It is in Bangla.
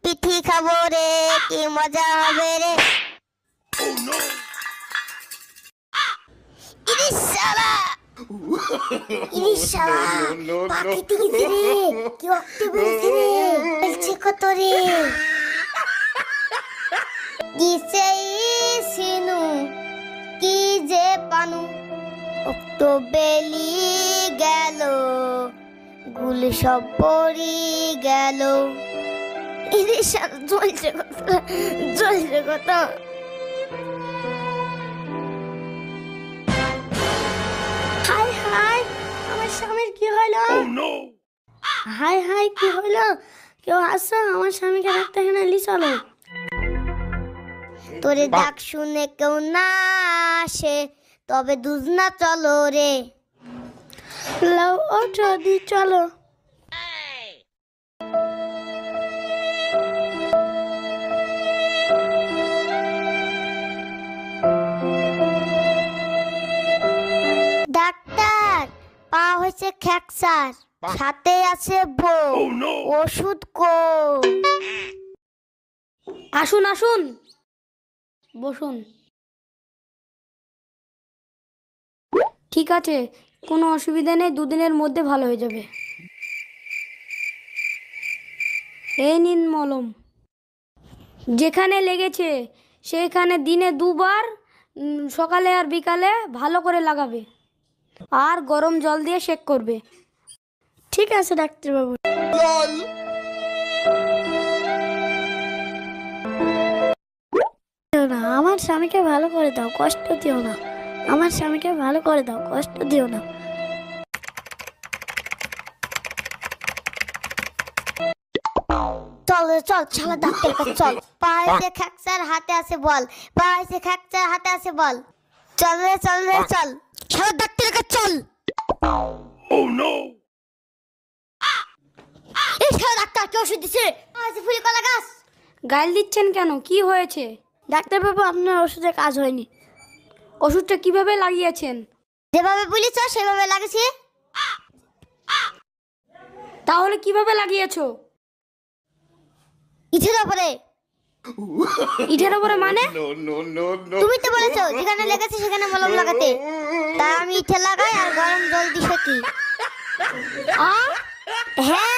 পিঠি খাবো রে, কি মজা হবে রে। ইরিশ শালা, ইরিশ শালা, পাখিতে গেছে রে, কি রক্তে বলছে রে, বলছে কত রে। কিসে সিনু কি যে পানু, তো বেলি গেল, গুল সব পড়ি গেল। ইরিশ শালা জ্বলছে কত, জ্বলছে কত। হাই হাই, আমার স্বামীর কি হলো? হাই হাই, কি হলো? কেউ আসো, আমার স্বামীকে রাখতে এখানে লি চলো। তোরে ডাক শুনে কেউ না আসে, তবে দুজনা চলো রে। লাও ওঠো দি চলো। ডাক্তার, পা হয়েছে ফ্র্যাকচার, সাথে আছে বউ, ওষুধ কো। আসুন আসুন, বসুন। ঠিক আছে, কোনো অসুবিধা নেই, দুদিনের মধ্যে ভালো হয়ে যাবে। এই নিন মলম। যেখানে লেগেছে সেখানে দিনে 2 বার, সকালে আর বিকালে ভালো করে লাগাবে, আর গরম জল দিয়ে সেক করবে। ঠিক আছে ডাক্তারবাবু। না, আমার স্বামীকে ভালো করে দাও, কষ্ট দিও না। আমার স্বামীকে ভালো করে দাও, কষ্ট দিও না। চল চল, শালা ডাক্তার কাছে চল। পায়ে ফ্র্যাকচার, হাতে আছে বল। পায়ে ফ্র্যাকচার, হাতে আছে বল। চল রে চল রে চল, শালা ডাক্তার কাছে চল। এই শালা ডাক্তার কে ওষুধ দিছে? আজ ফুল কলা গাছ। গাইল দিচ্ছেন কেন, কি হয়েছে? ডাক্তারবাবু, আপনার ওষুধে কাজ হয়নি। ওষুধটা কিভাবে লাগিয়েছেন? যেভাবে বলেছ সেভাবে লাগেছে। তাহলে কিভাবে লাগিয়েছো? ইটের উপরে। ইটের উপরে মানে? তুমি তো বলেছো যেখানে লেগেছে সেখানে মলম লাগাতে, তা আমি ইটে লাগাই আর গরম জল দিয়ে সেকি। হ্যাঁ,